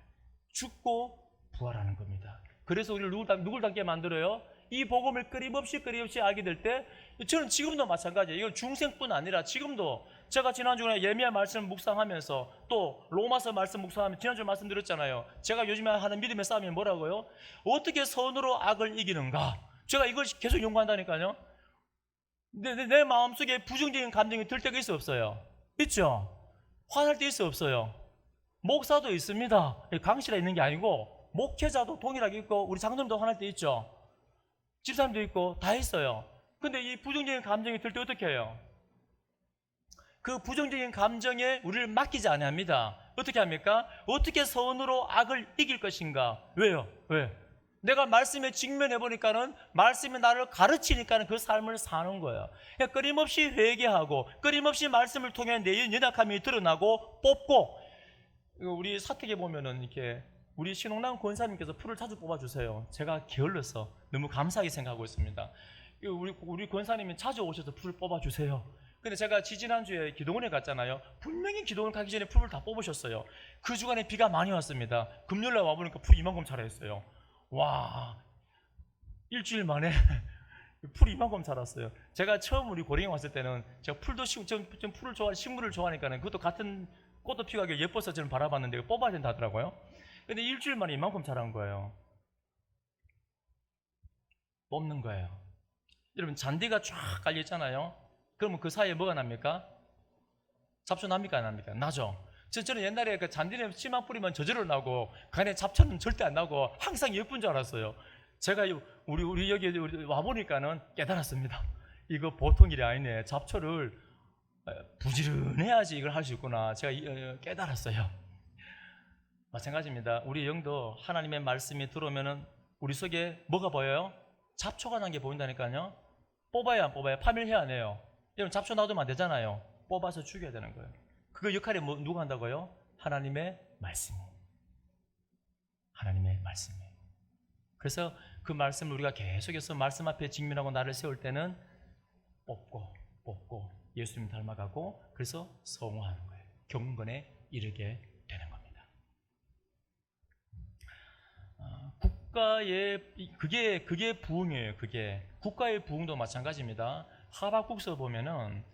[SPEAKER 2] 죽고 부활하는 겁니다. 그래서 우리를 누굴 닮게 만들어요? 이 복음을 끊임없이 알게 될 때, 저는 지금도 마찬가지예요. 이건 중생뿐 아니라 지금도 제가 지난주에 예미야 말씀 묵상하면서 또 로마서 말씀 묵상하면서 지난주에 말씀드렸잖아요. 제가 요즘에 하는 믿음의 싸움이 뭐라고요? 어떻게 선으로 악을 이기는가? 제가 이걸 계속 연구한다니까요. 내 마음속에 부정적인 감정이 들 때가 있어 없어요? 있죠? 화날 때 있어 없어요? 목사도 있습니다. 강실에 있는 게 아니고 목회자도 동일하게 있고 우리 장로님도 화날 때 있죠? 집사님도 있고 다 있어요. 근데 이 부정적인 감정이 들 때 어떻게 해요? 그 부정적인 감정에 우리를 맡기지 아니합니다. 어떻게 합니까? 어떻게 선으로 악을 이길 것인가? 왜요? 왜? 내가 말씀에 직면해보니까는 말씀이 나를 가르치니까는 그 삶을 사는 거예요. 그러니까 끊임없이 회개하고 끊임없이 말씀을 통해 내 연약함이 드러나고 뽑고, 우리 사택에 보면은 이렇게 우리 신홍남 권사님께서 풀을 자주 뽑아주세요. 제가 게을러서 너무 감사하게 생각하고 있습니다. 우리 권사님이 자주 오셔서 풀을 뽑아주세요. 근데 제가 지지난주에 기도원에 갔잖아요. 분명히 기도원 가기 전에 풀을 다 뽑으셨어요. 그 주간에 비가 많이 왔습니다. 금요일날 와보니까 풀이 이만큼 자라있어요. 와, 일주일 만에 풀이 이만큼 자랐어요. 제가 처음 우리 고령에 왔을 때는 제가 풀도 좀 풀을 식물을 좋아하니까는 그것도 같은 꽃도 피고 예뻐서 저는 바라봤는데 뽑아야 된다 하더라고요. 근데 일주일 만에 이만큼 자란 거예요. 뽑는 거예요. 여러분, 잔디가 쫙 깔려있잖아요. 그러면 그 사이에 뭐가 납니까? 잡초 납니까? 안 납니까? 나죠. 저는 옛날에 그 잔디는 씨만 뿌리면 저절로 나고 그 안에 잡초는 절대 안 나고 항상 예쁜 줄 알았어요. 제가 우리 여기 와보니까는 깨달았습니다. 이거 보통 일이 아니네. 잡초를 부지런해야지 이걸 할 수 있구나. 제가 깨달았어요. 마찬가지입니다. 우리 영도 하나님의 말씀이 들어오면은 우리 속에 뭐가 보여요? 잡초가 난 게 보인다니까요. 뽑아야 안 뽑아야? 파멸해야 안 해요. 여러분, 잡초 놔두면 안 되잖아요. 뽑아서 죽여야 되는 거예요. 그 역할이 누가 한다고요? 하나님의 말씀이. 하나님의 말씀이. 그래서 그 말씀을 우리가 계속해서 말씀 앞에 직면하고 나를 세울 때는 뽑고 예수님 닮아가고 그래서 성화하는 거예요. 경건에 이르게 되는 겁니다. 국가의 그게 부흥이에요. 그게 국가의 부흥도 마찬가지입니다. 하박국서 보면은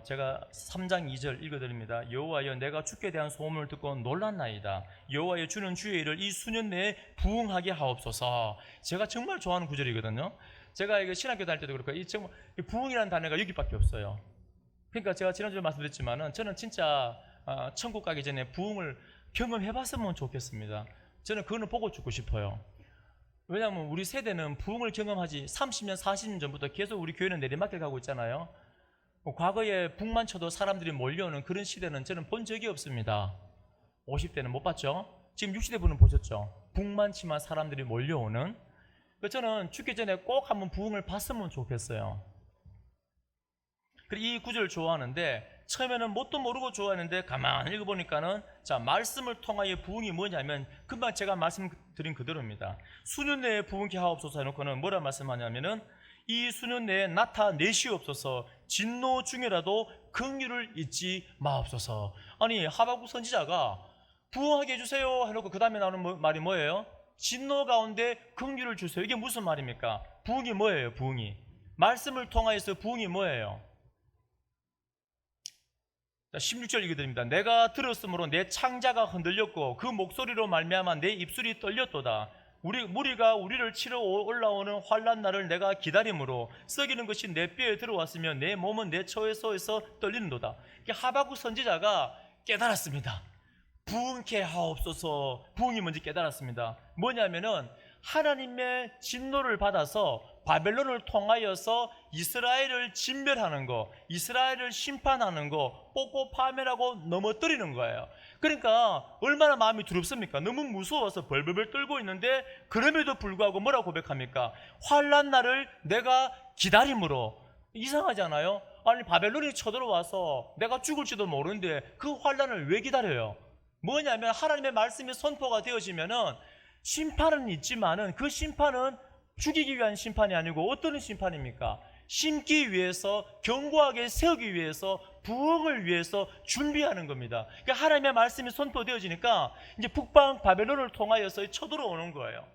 [SPEAKER 2] 제가 3장 2절 읽어드립니다. 여호와여, 내가 주께 대한 소문을 듣고 놀랐나이다. 여호와여, 주는 주의 일을 이 수년 내에 부흥하게 하옵소서. 제가 정말 좋아하는 구절이거든요. 제가 이거 신학교 다닐 때도 그렇고 이 부흥이라는 단어가 여기밖에 없어요. 그러니까 제가 지난주에 말씀드렸지만은 저는 진짜 천국 가기 전에 부흥을 경험해봤으면 좋겠습니다. 저는 그거는 보고 죽고 싶어요. 왜냐하면 우리 세대는 부흥을 경험하지 30년, 40년 전부터 계속 우리 교회는 내리막길 가고 있잖아요. 과거에 북만 쳐도 사람들이 몰려오는 그런 시대는 저는 본 적이 없습니다. 50대는 못 봤죠? 지금 60대 분은 보셨죠? 북만 치면 사람들이 몰려오는. 저는 죽기 전에 꼭 한번 부흥을 봤으면 좋겠어요. 이 구절을 좋아하는데 처음에는 뭣도 모르고 좋아했는데 가만히 읽어보니까는 자, 말씀을 통하여 부흥이 뭐냐면 금방 제가 말씀드린 그대로입니다. 수년 내에 부흥케 하옵소서 해놓고는 뭐라 말씀하냐면은 이 수년 내에 나타내시옵소서, 진노 중이라도 긍휼을 잊지 마옵소서. 아니, 하박국 선지자가 부흥하게 해주세요 해놓고 그 다음에 나오는 말이 뭐예요? 진노 가운데 긍휼을 주세요. 이게 무슨 말입니까? 부흥이 뭐예요? 부흥이 말씀을 통하여서 부흥이 뭐예요? 16절 읽어드립니다. 내가 들었으므로 내 창자가 흔들렸고 그 목소리로 말미암아 내 입술이 떨렸도다. 무리가 우리를 치러 올라오는 환난 날을 내가 기다림으로 썩이는 것이 내 뼈에 들어왔으며 내 몸은 내 처에서 떨리는도다. 하박국 선지자가 깨달았습니다. 부흥케 하옵소서. 부흥이 뭔지 깨달았습니다. 뭐냐면은 하나님의 진노를 받아서 바벨론을 통하여서 이스라엘을 진멸하는 거, 이스라엘을 심판하는 거, 뽑고 파멸하고 넘어뜨리는 거예요. 그러니까 얼마나 마음이 두렵습니까? 너무 무서워서 벌벌벌 떨고 있는데 그럼에도 불구하고 뭐라고 고백합니까? 환난 날을 내가 기다림으로. 이상하잖아요. 아니, 바벨론이 쳐들어와서 내가 죽을지도 모르는데 그 환난을 왜 기다려요? 뭐냐면 하나님의 말씀이 선포가 되어지면은 심판은 있지만은 그 심판은 죽이기 위한 심판이 아니고 어떤 심판입니까? 심기 위해서, 견고하게 세우기 위해서, 부흥을 위해서 준비하는 겁니다. 그러니까 하나님의 말씀이 선포되어지니까 이제 북방 바벨론을 통하여서 쳐들어오는 거예요.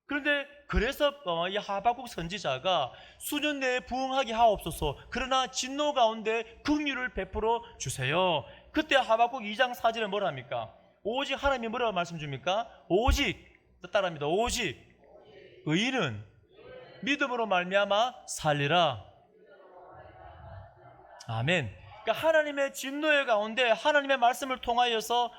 [SPEAKER 2] 그런데 그래서 이 하박국 선지자가 수년 내에 부흥하게 하옵소서, 그러나 진노 가운데 긍휼을 베풀어 주세요. 그때 하박국 2장 4절에 뭐라 합니까? 오직 하나님이 뭐라고 말씀 줍니까? 오직, 따라합니다. 오직 의인은 믿음으로 말미암아 살리라. 아멘. 그러니까 하나님의 진노의 가운데 하나님의 말씀을 통하여서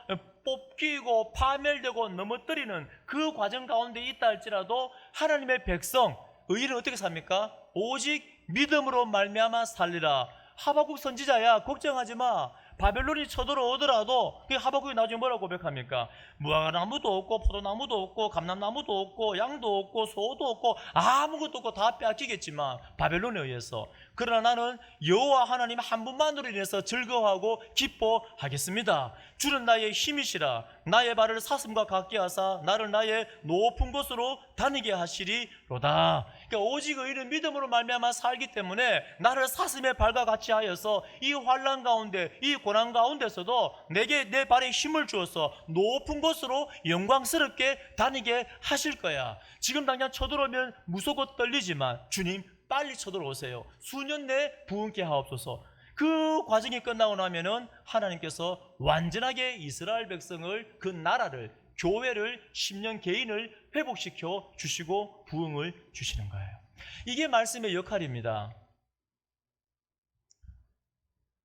[SPEAKER 2] 뽑히고 파멸되고 넘어뜨리는 그 과정 가운데 있다 할지라도 하나님의 백성 의인은 어떻게 삽니까? 오직 믿음으로 말미암아 살리라. 하박국 선지자야, 걱정하지 마. 바벨론이 쳐들어오더라도 하박국이 나중에 뭐라고 고백합니까? 무화과나무도 없고 포도나무도 없고 감람나무도 없고 양도 없고 소도 없고 아무것도 없고 다 빼앗기겠지만 바벨론에 의해서, 그러나 나는 여호와 하나님 한 분만으로 인해서 즐거워하고 기뻐하겠습니다. 주는 나의 힘이시라. 나의 발을 사슴과 같게 하사 나를 나의 높은 곳으로 다니게 하시리로다. 그러니까 오직 의인은 믿음으로 말미암아 살기 때문에 나를 사슴의 발과 같이 하여서 이 환난 가운데, 이 고난 가운데서도 내게 내 발에 힘을 주어서 높은 곳으로 영광스럽게 다니게 하실 거야. 지금 당장 쳐들어오면 무섭고 떨리지만 주님 빨리 쳐들어오세요. 수년 내에 부흥케 하옵소서. 그 과정이 끝나고 나면은 하나님께서 완전하게 이스라엘 백성을, 그 나라를, 교회를, 10년 개인을 회복시켜 주시고 부흥을 주시는 거예요. 이게 말씀의 역할입니다.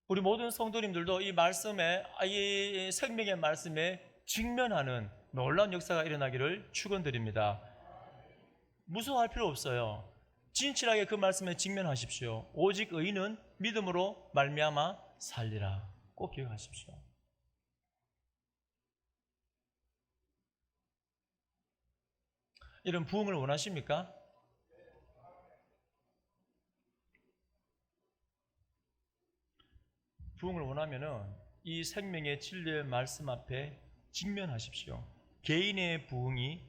[SPEAKER 2] 우리 모든 성도님들도 이 말씀에, 이 생명의 말씀에 직면하는 놀라운 역사가 일어나기를 축원드립니다. 무서워할 필요 없어요. 진실하게 그 말씀에 직면하십시오. 오직 의인은 믿음으로 말미암아 살리라. 꼭 기억하십시오. 이런 부흥을 원하십니까? 부흥을 원하면은 이 생명의 진리의 말씀 앞에 직면하십시오. 개인의 부흥이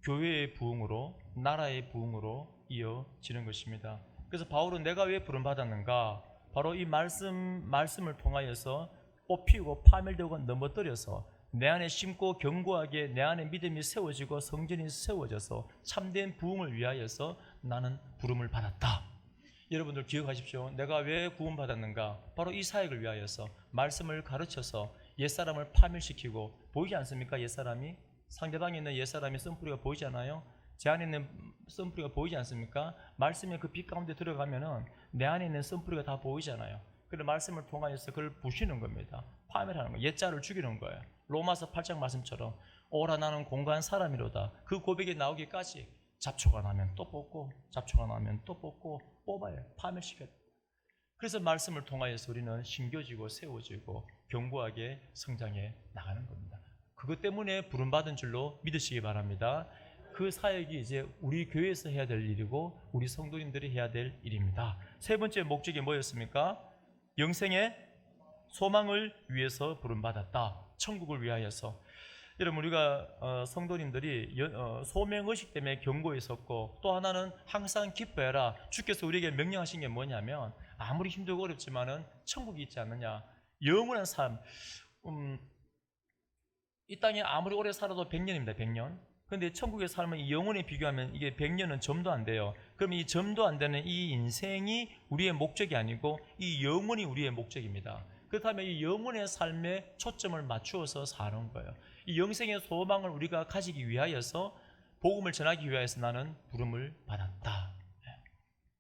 [SPEAKER 2] 교회의 부흥으로, 나라의 부흥으로 이어지는 것입니다. 그래서 바울은 내가 왜 부름받았는가? 바로 이 말씀을 통하여서 뽑히고 파멸되고 넘어뜨려서 내 안에 심고 견고하게 내 안에 믿음이 세워지고 성전이 세워져서 참된 부흥을 위하여서 나는 부름을 받았다. 여러분들 기억하십시오. 내가 왜 구원받았는가? 바로 이 사역을 위하여서 말씀을 가르쳐서 옛사람을 파멸시키고, 보이지 않습니까? 옛사람이, 상대방에 있는 옛사람이 썬뿌리가 보이지 않아요? 제 안에 있는 썬뿌리가 보이지 않습니까? 말씀의 그 빛 가운데 들어가면은 내 안에 있는 썬뿌리가 다 보이잖아요. 그래서 말씀을 통하여서 그걸 부시는 겁니다. 파멸하는 거예요. 옛자를 죽이는 거예요. 로마서 8장 말씀처럼 오라 나는 공고한 사람이로다. 그 고백이 나오기까지 잡초가 나면 또 뽑고, 잡초가 나면 또 뽑고, 뽑아요. 파멸시켜요. 그래서 말씀을 통하여서 우리는 심겨지고 세워지고 견고하게 성장해 나가는 겁니다. 그것 때문에 부름받은 줄로 믿으시기 바랍니다. 그 사역이 이제 우리 교회에서 해야 될 일이고 우리 성도님들이 해야 될 일입니다. 세 번째 목적이 뭐였습니까? 영생의 소망을 위해서 부름받았다. 천국을 위하여서. 여러분, 우리가 성도님들이 소명의식 때문에 경고했었고, 또 하나는 항상 기뻐해라. 주께서 우리에게 명령하신 게 뭐냐면, 아무리 힘들고 어렵지만은 천국이 있지 않느냐. 영원한 삶. 이 땅에 아무리 오래 살아도 100년입니다. 100년. 근데 천국의 삶은 이 영혼에 비교하면 이게 100년은 점도 안 돼요. 그럼 이 점도 안 되는 이 인생이 우리의 목적이 아니고 이 영혼이 우리의 목적입니다. 그렇다면 이 영혼의 삶에 초점을 맞추어서 사는 거예요. 이 영생의 소망을 우리가 가지기 위하여서, 복음을 전하기 위하여서 나는 부름을 받았다.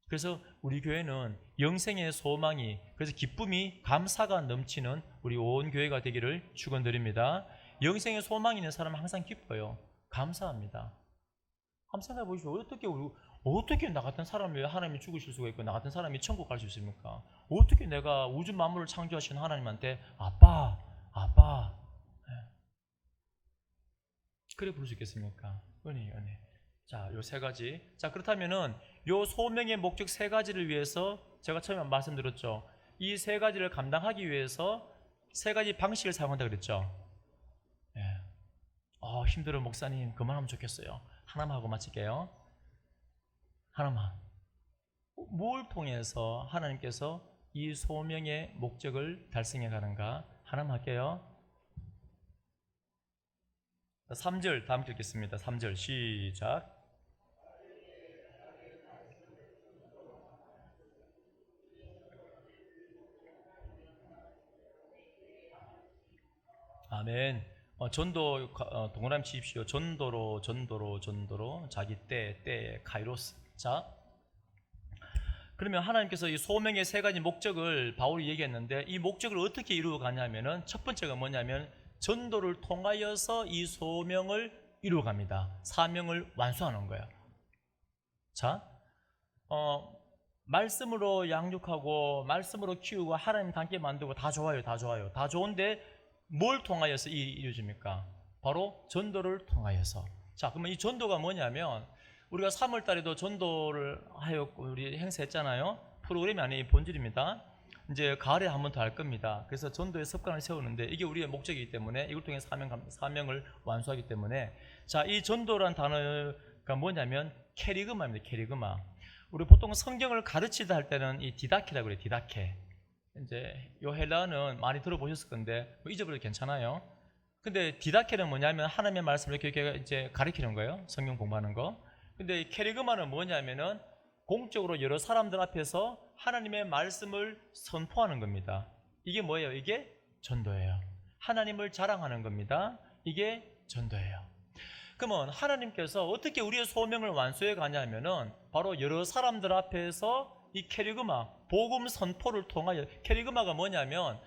[SPEAKER 2] 그래서 우리 교회는 영생의 소망이, 그래서 기쁨이, 감사가 넘치는 우리 온 교회가 되기를 축원드립니다. 영생의 소망이 있는 사람은 항상 기뻐요. 감사합니다. 한번 생각해 보십시오. 어떻게 나 같은 사람을 하나님이 죽으실 수가 있고 나 같은 사람이 천국 갈 수 있습니까? 어떻게 내가 우주 만물을 창조하신 하나님한테 아빠 그래 부를 수 있겠습니까? 은혜. 자, 요 세 가지. 자, 그렇다면은 요 소명의 목적 세 가지를 위해서 제가 처음에 말씀드렸죠. 이 세 가지를 감당하기 위해서 세 가지 방식을 사용한다 그랬죠. 힘들어 목사님 그만하면 좋겠어요. 하나만 하고 마칠게요. 하나만. 뭘 통해서 하나님께서 이 소명의 목적을 달성해 가는가? 하나만 할게요. 3절 다음 읽겠습니다. 3절 시작. 아멘. 전도 동그라미 치십시오. 전도로 자기 때 카이로스. 자, 그러면 하나님께서 이 소명의 세 가지 목적을 바울이 얘기했는데, 이 목적을 어떻게 이루어 가냐면은 첫 번째가 뭐냐면 전도를 통하여서 이 소명을 이루어 갑니다. 사명을 완수하는 거예요. 자, 말씀으로 양육하고 말씀으로 키우고 하나님 닮게 만들고 다 좋아요. 다 좋은데 뭘 통하여서 이루어집니까? 바로 전도를 통하여서. 자, 그러면 이 전도가 뭐냐면, 우리가 3월 달에도 전도를 하였고 우리 행사했잖아요. 프로그램이 아닌 본질입니다. 이제 가을에 한 번 더 할 겁니다. 그래서 전도의 습관을 세우는데 이게 우리의 목적이기 때문에, 이걸 통해 사명을 완수하기 때문에, 자, 이 전도란 단어가 뭐냐면 캐리그마입니다. 캐리그마. 우리 보통 성경을 가르치다 할 때는 이 디다케라고 그래요. 디다케. 이제 요 헬라어는 많이 들어보셨을 건데 뭐 잊어버려도 괜찮아요. 근데 디다케는 뭐냐면 하나님의 말씀을 이렇게 이제 가르치는 거예요. 성경 공부하는 거. 근데 이 캐리그마는 뭐냐면은 공적으로 여러 사람들 앞에서 하나님의 말씀을 선포하는 겁니다. 이게 뭐예요? 이게 전도예요. 하나님을 자랑하는 겁니다. 이게 전도예요. 그러면 하나님께서 어떻게 우리의 소명을 완수해 가냐면은 바로 여러 사람들 앞에서 이 캐리그마, 복음 선포를 통하여. 캐리그마가 뭐냐면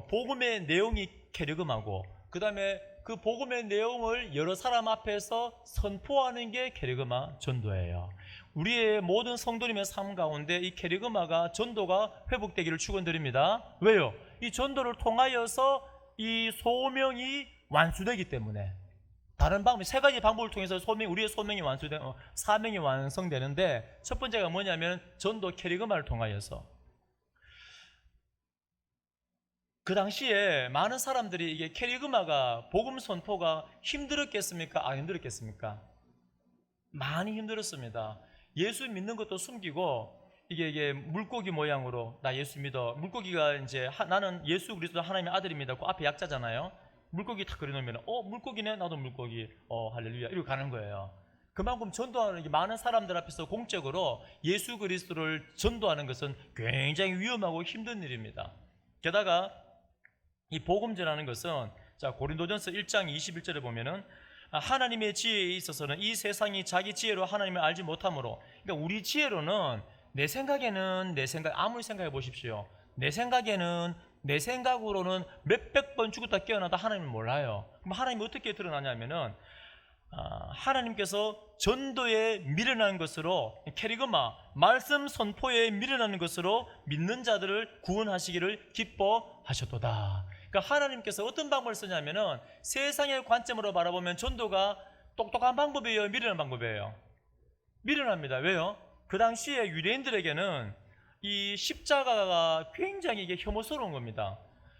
[SPEAKER 2] 복음의 내용이 캐리그마고, 그 다음에 그 복음의 내용을 여러 사람 앞에서 선포하는 게 캐리그마 전도예요. 우리의 모든 성도님의 삶 가운데 이 캐리그마가, 전도가 회복되기를 축원드립니다. 왜요? 이 전도를 통하여서 이 소명이 완수되기 때문에. 다른 방법, 세 가지 방법을 통해서 우리의 소명이 사명이 완성되는데, 첫 번째가 뭐냐면 전도 캐리그마를 통하여서. 그 당시에 많은 사람들이 이게 캐리그마가, 복음 선포가 힘들었겠습니까? 안 힘들었겠습니까? 많이 힘들었습니다. 예수 믿는 것도 숨기고, 이게 물고기 모양으로 나 예수 믿어. 물고기가 이제 나는 예수 그리스도 하나님의 아들입니다. 그 앞에 약자잖아요. 물고기 탁 그려놓으면 물고기네, 나도 물고기, 할렐루야, 이러고 가는 거예요. 그만큼 전도하는 게, 많은 사람들 앞에서 공적으로 예수 그리스도를 전도하는 것은 굉장히 위험하고 힘든 일입니다. 게다가 이 복음 전하는 것은, 자, 고린도전서 1장 21절에 보면은 하나님의 지혜에 있어서는 이 세상이 자기 지혜로 하나님을 알지 못하므로, 그러니까 우리 지혜로는 내 생각에는 아무리 생각해 보십시오. 내 생각으로는 몇백 번 죽었다 깨어나도 하나님을 몰라요. 그럼 하나님이 어떻게 드러나냐면은 하나님께서 전도에 미련한 것으로, 캐리그마, 말씀 선포에 미련하는 것으로 믿는 자들을 구원하시기를 기뻐하셨도다. 그러니까 하나님께서 어떤 방법을 쓰냐면은, 세상의 관점으로 바라보면 전도가 똑똑한 방법이에요, 미련한 방법이에요? 미련합니다. 왜요? 그 당시에 유대인들에게는 이 십자가가 굉장히 이게 혐오스러운 겁니다.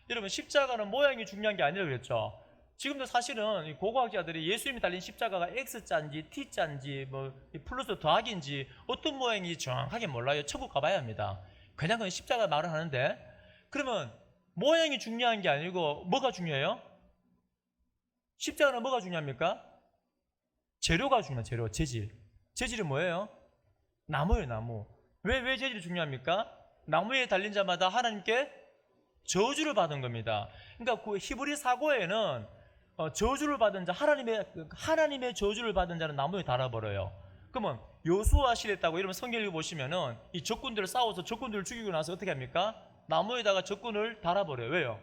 [SPEAKER 2] 여러분 십자가는 모양이 중요한 게 아니라고 그랬죠. 지금도 사실은 이 고고학자들이 예수님이 달린 십자가가 X자인지 T자인지 뭐 플러스 더하기인지 어떤 모양인지 정확하게 몰라요. 천국 가봐야 합니다. 그냥 그건 십자가 말을 하는데, 그러면 모양이 중요한 게 아니고 뭐가 중요해요? 십자가는 뭐가 중요합니까? 재료가 중요해요. 재료, 재질. 재질이 뭐예요? 나무예요, 나무. 왜 재질이 중요합니까? 나무에 달린 자마다 하나님께 저주를 받은 겁니다. 그러니까 그 히브리 사고에는 저주를 받은 자, 하나님의 저주를 받은 자는 나무에 달아버려요. 그러면 여수아 시대했다고 여러분 성경 읽어보시면은 이 적군들을 싸워서 적군들을 죽이고 나서 어떻게 합니까? 나무에다가 적군을 달아버려요. 왜요?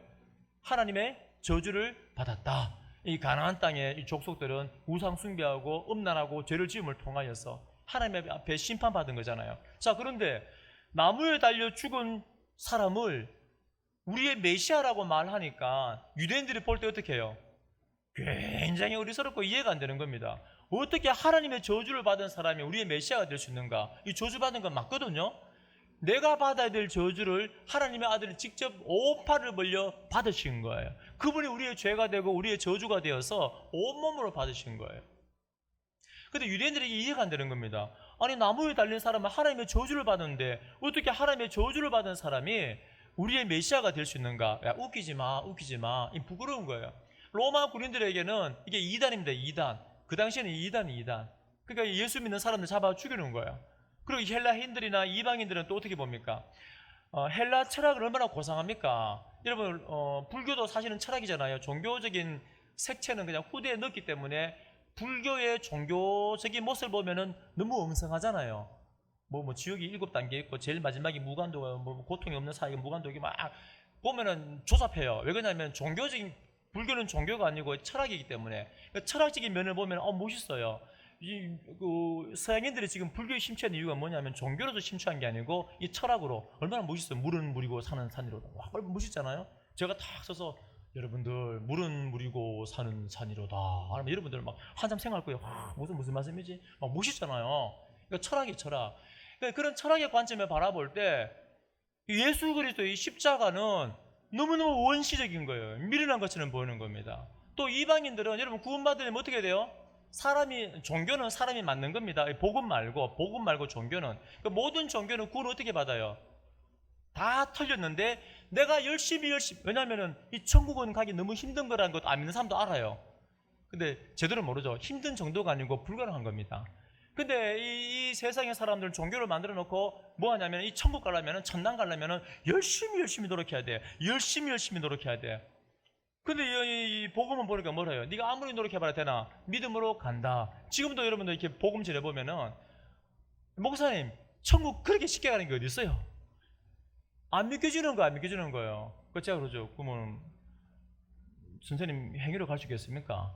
[SPEAKER 2] 하나님의 저주를 받았다. 이 가나안 땅의 이 족속들은 우상 숭배하고 음란하고 죄를 지음을 통하여서 하나님 앞에 심판받은 거잖아요. 자, 그런데 나무에 달려 죽은 사람을 우리의 메시아라고 말하니까 유대인들이 볼 때 어떻게 해요? 굉장히 어리석고 이해가 안 되는 겁니다. 어떻게 하나님의 저주를 받은 사람이 우리의 메시아가 될 수 있는가? 이 저주받은 건 맞거든요. 내가 받아야 될 저주를 하나님의 아들이 직접 오팔을 벌려 받으신 거예요. 그분이 우리의 죄가 되고 우리의 저주가 되어서 온몸으로 받으신 거예요. 근데 유대인들이 이해가 안 되는 겁니다. 아니, 나무에 달린 사람은 하나님의 저주를 받았는데 어떻게 하나님의 저주를 받은 사람이 우리의 메시아가 될 수 있는가? 야, 웃기지 마. 이 부끄러운 거예요. 로마 군인들에게는 이게 이단입니다. 이단. 그 당시에는 이단이. 그러니까 예수 믿는 사람들 잡아 죽이는 거예요. 그리고 헬라인들이나 이방인들은 또 어떻게 봅니까? 헬라 철학을 얼마나 고상합니까? 여러분, 불교도 사실은 철학이잖아요. 종교적인 색채는 그냥 후대에 넣었기 때문에 불교의 종교적인 모습을 보면은 너무 엉성하잖아요. 뭐 지옥이 7단계 있고 제일 마지막에 무간도가 뭐 고통이 없는 사이가 무간도기 막 보면은 조잡해요. 왜 그러냐면 불교는 종교가 아니고 철학이기 때문에 철학적인 면을 보면 멋있어요. 서양인들이 지금 불교에 심취한 이유가 뭐냐면 종교로서 심취한 게 아니고 이 철학으로 얼마나 멋있어요. 물은 무리고 사는 산이로다. 와, 얼마나 멋있잖아요. 제가 탁 써서 여러분들 물은 무리고 사는 산이로다. 하면 여러분들 막 한참 생각할 거예요. 무슨 말씀이지? 막 멋있잖아요. 그러니까 철학이 철학. 그러니까 그런 철학의 관점에 바라볼 때 예수 그리스도의 십자가는 너무너무 원시적인 거예요. 미련한 것처럼 보이는 겁니다. 또 이방인들은 여러분 구원받으려면 어떻게 돼요? 종교는 사람이 만든 겁니다. 복음 말고 종교는. 그러니까 모든 종교는 구원을 어떻게 받아요? 다 틀렸는데 내가 열심히 왜냐하면 이 천국은 가기 너무 힘든 거라는 것도 안 믿는 사람도 알아요. 근데 제대로 모르죠. 힘든 정도가 아니고 불가능한 겁니다. 근데 이 세상의 사람들은 종교를 만들어 놓고 뭐 하냐면 이 천국 가려면 천당 가려면 열심히 노력해야 돼. 열심히 노력해야 돼. 근데 이 복음은 보니까 뭐래요? 네가 아무리 노력해봐야 되나? 믿음으로 간다. 지금도 여러분들 이렇게 복음 전해보면은 목사님 천국 그렇게 쉽게 가는 게 어디 있어요? 안 믿겨지는 거예요. 그 제가 그러죠. 그러면 선생님 행위로 갈 수 있겠습니까?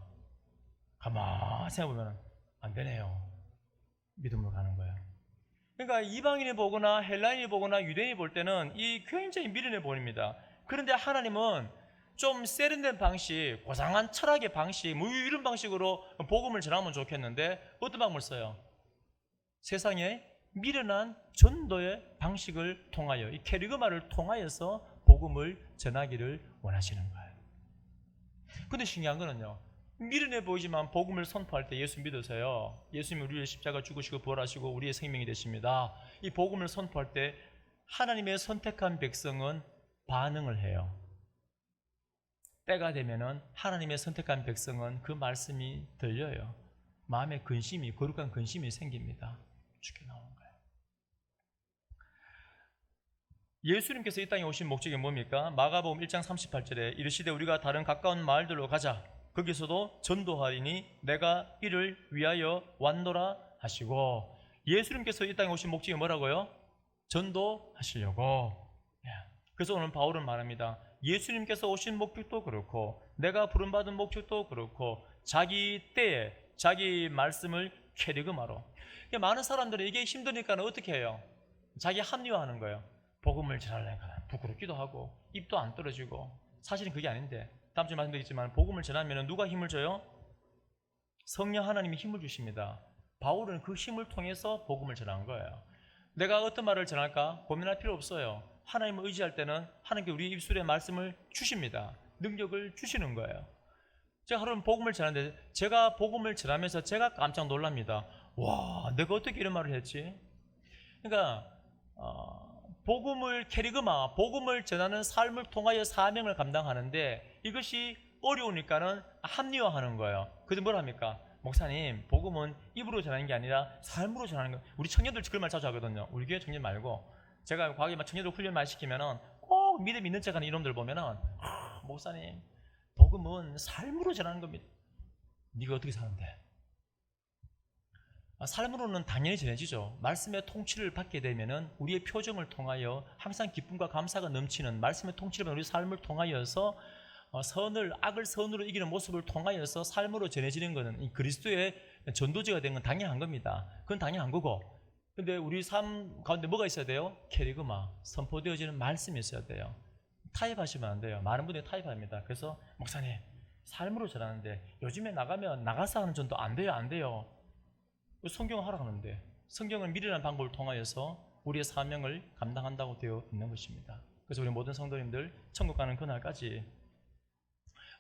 [SPEAKER 2] 가만히 생각해보면 안 되네요. 믿음으로 가는 거예요. 그러니까 이방인이 보거나 헬라인이 보거나 유대인이 볼 때는 이 굉장히 미련해 보입니다. 그런데 하나님은 좀 세련된 방식, 고상한 철학의 방식, 뭐 이런 방식으로 복음을 전하면 좋겠는데 어떤 방법을 써요? 세상에 미련한 전도의 방식을 통하여 이 캐리그마를 통하여서 복음을 전하기를 원하시는 거예요. 근데 신기한 거는요, 미련해 보이지만 복음을 선포할 때 예수 믿으세요. 예수님이 우리의 십자가 죽으시고 부활하시고 우리의 생명이 되십니다. 이 복음을 선포할 때 하나님의 선택한 백성은 반응을 해요. 때가 되면은 하나님의 선택한 백성은 그 말씀이 들려요. 마음에 거룩한 근심이 생깁니다. 죽게 나온 거예요. 예수님께서 이 땅에 오신 목적이 뭡니까? 마가복음 1장 38절에 이르시되 우리가 다른 가까운 마을들로 가자. 거기서도 전도하리니 내가 이를 위하여 왔노라 하시고, 예수님께서 이 땅에 오신 목적이 뭐라고요? 전도하시려고. 그래서 오늘 바울은 말합니다. 예수님께서 오신 목적도 그렇고 내가 부름받은 목적도 그렇고 자기 때에 자기 말씀을 캐리그마로. 많은 사람들은 이게 힘드니까 어떻게 해요? 자기 합리화하는 거예요. 복음을 전하려니까 부끄럽기도 하고 입도 안 떨어지고. 사실은 그게 아닌데, 다음 주에 말씀드리겠지만 복음을 전하면 누가 힘을 줘요? 성령 하나님이 힘을 주십니다. 바울은 그 힘을 통해서 복음을 전한 거예요. 내가 어떤 말을 전할까 고민할 필요 없어요. 하나님을 의지할 때는 하나님께 우리 입술에 말씀을 주십니다. 능력을 주시는 거예요. 제가 하루는 복음을 전하는데 제가 복음을 전하면서 제가 깜짝 놀랍니다. 와, 내가 어떻게 이런 말을 했지? 그러니까 복음을 캐리그마, 복음을 전하는 삶을 통하여 사명을 감당하는데 이것이 어려우니까는 합리화하는 거예요. 그래서 뭘 합니까? 목사님, 복음은 입으로 전하는 게 아니라 삶으로 전하는 거. 우리 청년들 그런 말 자주 하거든요. 우리 교회 청년 말고 제가 과거에 청년들 훈련 많이 시키면은 꼭 믿음 있는 척하는 이놈들 보면은 목사님, 복음은 삶으로 전하는 겁니다. 네가 어떻게 사는데? 삶으로는 당연히 전해지죠. 말씀의 통치를 받게 되면은 우리의 표정을 통하여 항상 기쁨과 감사가 넘치는 말씀의 통치를 받는 우리 삶을 통하여서 악을 선으로 이기는 모습을 통하여서 삶으로 전해지는 것은 이 그리스도의 전도제가 된 건 당연한 겁니다. 그건 당연한 거고. 근데 우리 삶 가운데 뭐가 있어야 돼요? 캐리그마, 선포되어지는 말씀이 있어야 돼요. 타협하시면 안 돼요. 많은 분들이 타협합니다. 그래서 목사님, 삶으로 전하는데 요즘에 나가서 하는 전도 안 돼요. 성경은 하라 하는데 성경은 미리라는 방법을 통하여서 우리의 사명을 감당한다고 되어 있는 것입니다. 그래서 우리 모든 성도님들 천국 가는 그날까지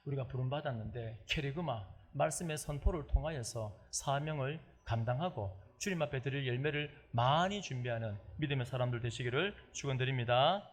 [SPEAKER 2] 우리가 부름받았는데 캐리그마, 말씀의 선포를 통하여서 사명을 감당하고 주님 앞에 드릴 열매를 많이 준비하는 믿음의 사람들 되시기를 축원드립니다.